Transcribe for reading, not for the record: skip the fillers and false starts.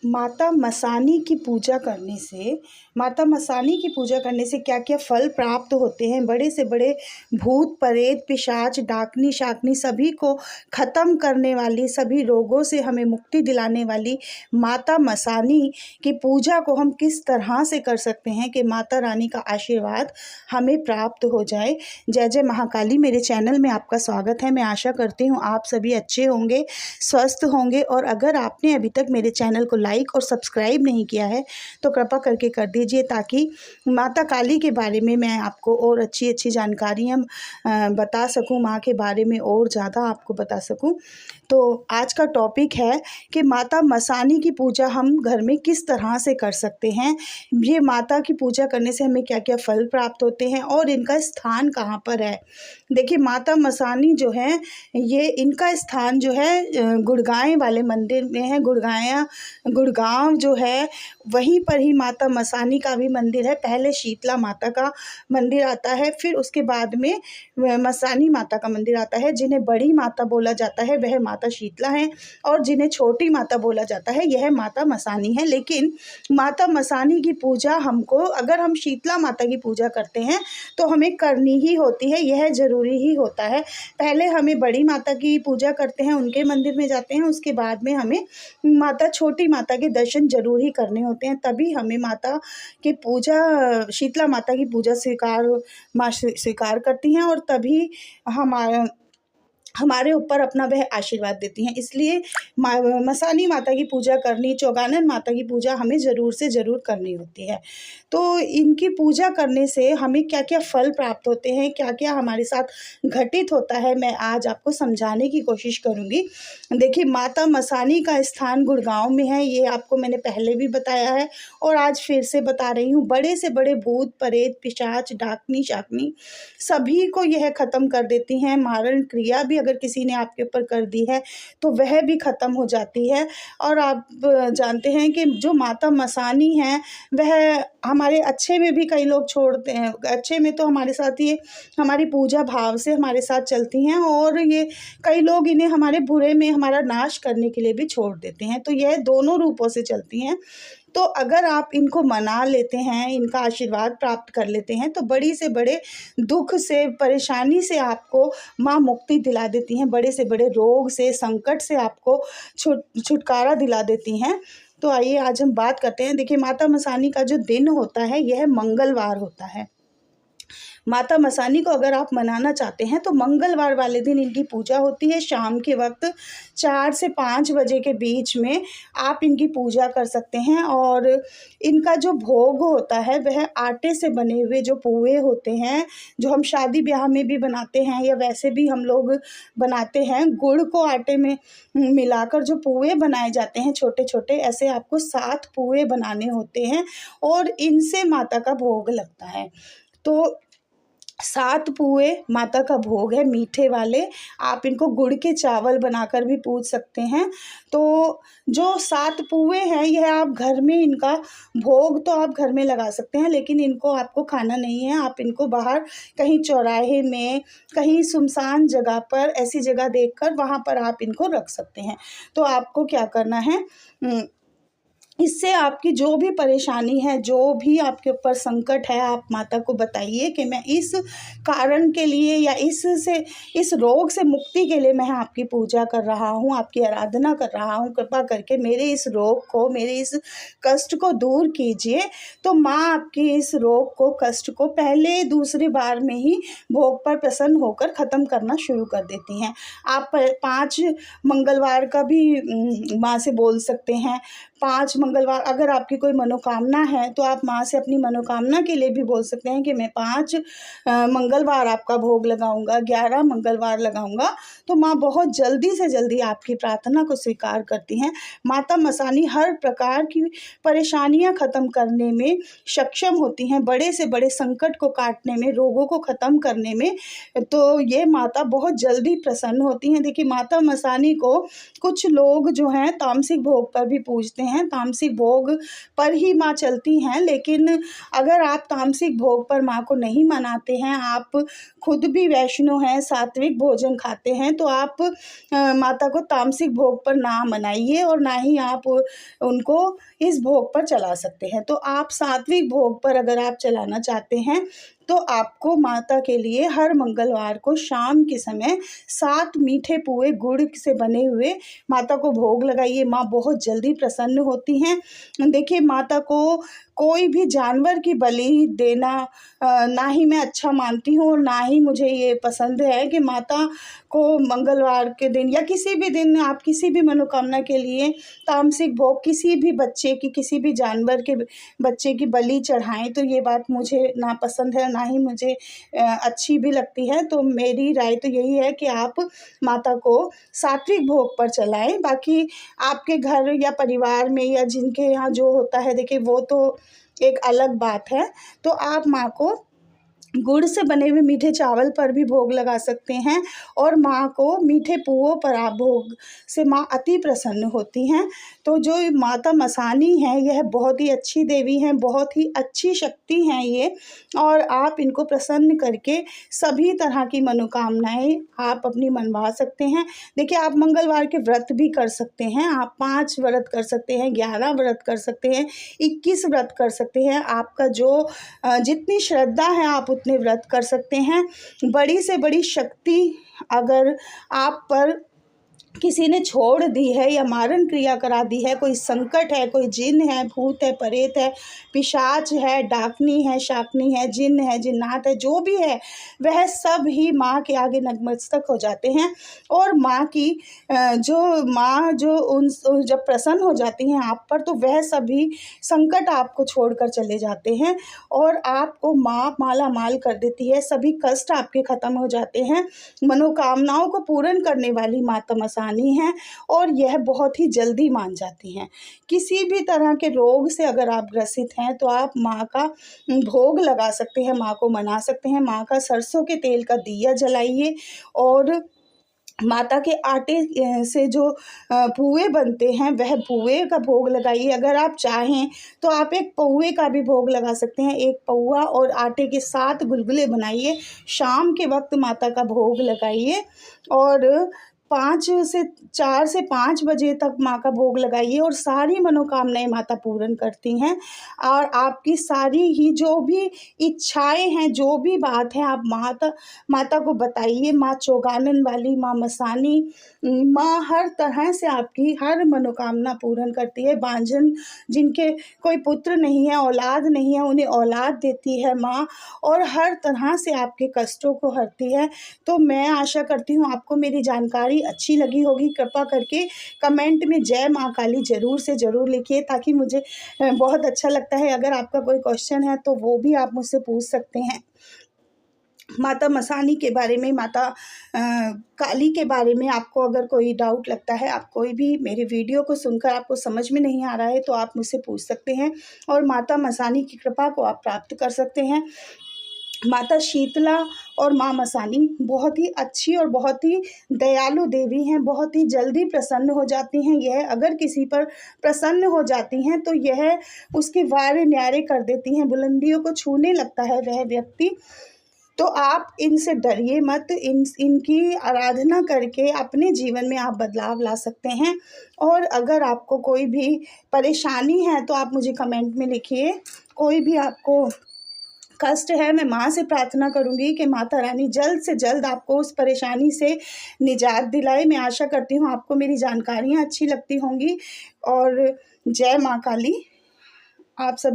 माता मसानी की पूजा करने से क्या क्या फल प्राप्त होते हैं। बड़े से बड़े भूत प्रेत पिशाच डाकनी शाकनी सभी को ख़त्म करने वाली, सभी रोगों से हमें मुक्ति दिलाने वाली माता मसानी की पूजा को हम किस तरह से कर सकते हैं कि माता रानी का आशीर्वाद हमें प्राप्त हो जाए। जय जय महाकाली। मेरे चैनल में आपका स्वागत है। मैं आशा करती हूँ आप सभी अच्छे होंगे, स्वस्थ होंगे, और अगर आपने अभी तक मेरे चैनल को लाइक और सब्सक्राइब नहीं किया है तो कृपा करके कर दीजिए, ताकि माता काली के बारे में मैं आपको और अच्छी अच्छी जानकारियाँ बता सकूं, माँ के बारे में और ज़्यादा आपको बता सकूं। तो आज का टॉपिक है कि माता मसानी की पूजा हम घर में किस तरह से कर सकते हैं, ये माता की पूजा करने से हमें क्या क्या फल प्राप्त होते हैं और इनका स्थान कहाँ पर है। देखिए, माता मसानी जो है ये इनका स्थान जो है गुड़गांव वाले मंदिर में है। गुड़गांव जो है वहीं पर ही माता मसानी का भी मंदिर है। पहले शीतला माता का मंदिर आता है, फिर उसके बाद में मसानी माता का मंदिर आता है। जिन्हें बड़ी माता बोला जाता है वह माता शीतला है, और जिन्हें छोटी माता बोला जाता है यह माता मसानी है। लेकिन माता मसानी की पूजा हमको, अगर हम शीतला माता की पूजा करते हैं तो हमें करनी ही होती है, यह ज़रूरी ही होता है। पहले हमें बड़ी माता की पूजा करते हैं, उनके मंदिर में जाते हैं, उसके बाद में हमें छोटी माता के दर्शन जरूर ही करने होते हैं। तभी हमें माता की पूजा, शीतला माता की पूजा स्वीकार करती हैं, और तभी हमारे ऊपर अपना वह आशीर्वाद देती हैं। इसलिए मसानी माता की पूजा करनी, चौगानन माता की पूजा हमें ज़रूर से ज़रूर करनी होती है। तो इनकी पूजा करने से हमें क्या क्या फल प्राप्त होते हैं, क्या क्या हमारे साथ घटित होता है, मैं आज आपको समझाने की कोशिश करूँगी। देखिए, माता मसानी का स्थान गुड़गांव में है, ये आपको मैंने पहले भी बताया है और आज फिर से बता रही हूँ। बड़े से बड़े भूत प्रेत पिशाच डाकनी शाकनी सभी को यह ख़त्म कर देती हैं। मारण क्रिया भी अगर किसी ने आपके ऊपर कर दी है तो वह भी ख़त्म हो जाती है। और आप जानते हैं कि जो माता मसानी हैं वह हमारे अच्छे में भी कई लोग छोड़ते हैं। अच्छे में तो हमारे साथ ये हमारी पूजा भाव से हमारे साथ चलती हैं, और ये कई लोग इन्हें हमारे बुरे में हमारा नाश करने के लिए भी छोड़ देते हैं। तो यह दोनों रूपों से चलती हैं। तो अगर आप इनको मना लेते हैं, इनका आशीर्वाद प्राप्त कर लेते हैं, तो बड़ी से बड़े दुख से, परेशानी से आपको माँ मुक्ति दिला देती हैं। बड़े से बड़े रोग से, संकट से आपको छुटकारा दिला देती हैं। तो आइए आज हम बात करते हैं। देखिए, माता मसानी का जो दिन होता है यह मंगलवार होता है। माता मसानी को अगर आप मनाना चाहते हैं तो मंगलवार वाले दिन इनकी पूजा होती है। शाम के वक्त 4 से 5 बजे के बीच में आप इनकी पूजा कर सकते हैं। और इनका जो भोग होता है वह आटे से बने हुए जो पुए होते हैं, जो हम शादी ब्याह में भी बनाते हैं या वैसे भी हम लोग बनाते हैं, गुड़ को आटे में मिलाकर जो पुए बनाए जाते हैं छोटे छोटे, ऐसे आपको 7 पुए बनाने होते हैं और इनसे माता का भोग लगता है। तो 7 पुए माता का भोग है, मीठे वाले। आप इनको गुड़ के चावल बनाकर भी पूज सकते हैं। तो जो 7 पुए हैं यह आप घर में, इनका भोग तो आप घर में लगा सकते हैं, लेकिन इनको आपको खाना नहीं है। आप इनको बाहर कहीं चौराहे में, कहीं सुनसान जगह पर, ऐसी जगह देखकर वहाँ पर आप इनको रख सकते हैं। तो आपको क्या करना है, इससे आपकी जो भी परेशानी है, जो भी आपके ऊपर संकट है, आप माता को बताइए कि मैं इस कारण के लिए या इस रोग से मुक्ति के लिए मैं आपकी पूजा कर रहा हूँ, आपकी आराधना कर रहा हूँ। कृपा करके मेरे इस रोग को, मेरे इस कष्ट को दूर कीजिए। तो माँ आपकी इस रोग को, कष्ट को पहले दूसरी बार में ही भोग पर प्रसन्न होकर ख़त्म करना शुरू कर देती हैं। आप 5 मंगलवार का भी माँ से बोल सकते हैं। 5 मंगलवार, अगर आपकी कोई मनोकामना है तो आप माँ से अपनी मनोकामना के लिए भी बोल सकते हैं कि मैं 5 मंगलवार आपका भोग लगाऊंगा, 11 मंगलवार लगाऊंगा। तो माँ बहुत जल्दी से जल्दी आपकी प्रार्थना को स्वीकार करती हैं। माता मसानी हर प्रकार की परेशानियां ख़त्म करने में सक्षम होती हैं, बड़े से बड़े संकट को काटने में, रोगों को ख़त्म करने में। तो ये माता बहुत जल्दी प्रसन्न होती हैं। देखिए, माता मसानी को कुछ लोग जो हैं तामसिक भोग पर भी पूजते हैं। तामसिक तामसिक भोग पर ही माँ चलती हैं, लेकिन अगर आप तामसिक भोग पर माँ को नहीं मनाते हैं, आप खुद भी वैष्णव हैं, सात्विक भोजन खाते हैं, तो आप माता को तामसिक भोग पर ना मनाइए और ना ही आप उनको इस भोग पर चला सकते हैं। तो आप सात्विक भोग पर अगर आप चलाना चाहते हैं तो आपको माता के लिए हर मंगलवार को शाम के समय 7 मीठे पुए गुड़ से बने हुए माता को भोग लगाइए। माँ बहुत जल्दी प्रसन्न होती हैं। देखिए, माता को कोई भी जानवर की बलि देना ना ही मैं अच्छा मानती हूँ और ना ही मुझे ये पसंद है कि माता को मंगलवार के दिन या किसी भी दिन आप किसी भी मनोकामना के लिए तामसिक भोग किसी भी बच्चे की, किसी भी जानवर के बच्चे की बलि चढ़ाएं, तो ये बात मुझे नापसंद है, ना ही मुझे अच्छी भी लगती है। तो मेरी राय तो यही है कि आप माता को सात्विक भोग पर चलाएं। बाकी आपके घर या परिवार में या जिनके यहाँ जो होता है, देखिए वो तो एक अलग बात है। तो आप माँ को गुड़ से बने हुए मीठे चावल पर भी भोग लगा सकते हैं और माँ को मीठे पुओं पर आप भोग से माँ अति प्रसन्न होती हैं। तो जो माता मसानी हैं, यह बहुत ही अच्छी देवी हैं, बहुत ही अच्छी शक्ति हैं ये, और आप इनको प्रसन्न करके सभी तरह की मनोकामनाएं आप अपनी मनवा सकते हैं। देखिए, आप मंगलवार के व्रत भी कर सकते हैं, आप 5 व्रत कर सकते हैं, 11 व्रत कर सकते हैं, 21 व्रत कर सकते हैं। आपका जो जितनी श्रद्धा है आप उतने व्रत कर सकते हैं। बड़ी से बड़ी शक्ति अगर आप पर किसी ने छोड़ दी है या मारण क्रिया करा दी है, कोई संकट है, कोई जिन है, भूत है, प्रेत है, पिशाच है, डाकनी है, शाकनी है, जिन है, जिन्नात है, जो भी है वह सब ही माँ के आगे नतमस्तक हो जाते हैं। और माँ की जो उन जब प्रसन्न हो जाती हैं आप पर, तो वह सभी संकट आपको छोड़कर चले जाते हैं और आपको माँ माला माल कर देती है। सभी कष्ट आपके ख़त्म हो जाते हैं। मनोकामनाओं को पूर्ण करने वाली माता मसानी है और यह बहुत ही जल्दी मान जाती हैं। किसी भी तरह के रोग से अगर आप ग्रसित हैं तो आप माँ का भोग लगा सकते हैं, माँ को मना सकते हैं। माँ का सरसों के तेल का दिया जलाइए और माता के आटे से जो पुए बनते हैं वह पुए का भोग लगाइए। अगर आप चाहें तो आप एक पौए का भी भोग लगा सकते हैं। एक पौआ और आटे के 7 गुलगुले बनाइए, शाम के वक्त माता का भोग लगाइए और 4 से 5 बजे तक माँ का भोग लगाइए और सारी मनोकामनाएं माता पूर्ण करती हैं। और आपकी सारी ही जो भी इच्छाएं हैं, जो भी बात है, आप माता को बताइए। माँ चौगानन वाली, माँ मसानी, माँ हर तरह से आपकी हर मनोकामना पूर्ण करती है। बांझन जिनके कोई पुत्र नहीं है, औलाद नहीं है, उन्हें औलाद देती है माँ और हर तरह से आपके कष्टों को हरती है। तो मैं आशा करती हूँ आपको मेरी जानकारी अच्छी लगी होगी। कृपा करके कमेंट में जय माँ काली ज़रूर से ज़रूर लिखिए, ताकि मुझे बहुत अच्छा लगता है। अगर आपका कोई क्वेश्चन है तो वो भी आप मुझसे पूछ सकते हैं। माता मसानी के बारे में, माता काली के बारे में आपको अगर कोई डाउट लगता है, आप कोई भी मेरे वीडियो को सुनकर आपको समझ में नहीं आ रहा है, तो आप मुझसे पूछ सकते हैं और माता मसानी की कृपा को आप प्राप्त कर सकते हैं। माता शीतला और माँ मसानी बहुत ही अच्छी और बहुत ही दयालु देवी हैं, बहुत ही जल्दी प्रसन्न हो जाती हैं। यह अगर किसी पर प्रसन्न हो जाती हैं तो यह उसके वारे न्यारे कर देती हैं, बुलंदियों को छूने लगता है वह व्यक्ति। तो आप इनसे डरिए मत, इनकी आराधना करके अपने जीवन में आप बदलाव ला सकते हैं। और अगर आपको कोई भी परेशानी है तो आप मुझे कमेंट में लिखिए। कोई भी आपको कष्ट है, मैं माँ से प्रार्थना करूँगी कि माता रानी जल्द से जल्द आपको उस परेशानी से निजात दिलाए। मैं आशा करती हूँ आपको मेरी जानकारियाँ अच्छी लगती होंगी और जय माँ काली। आप सब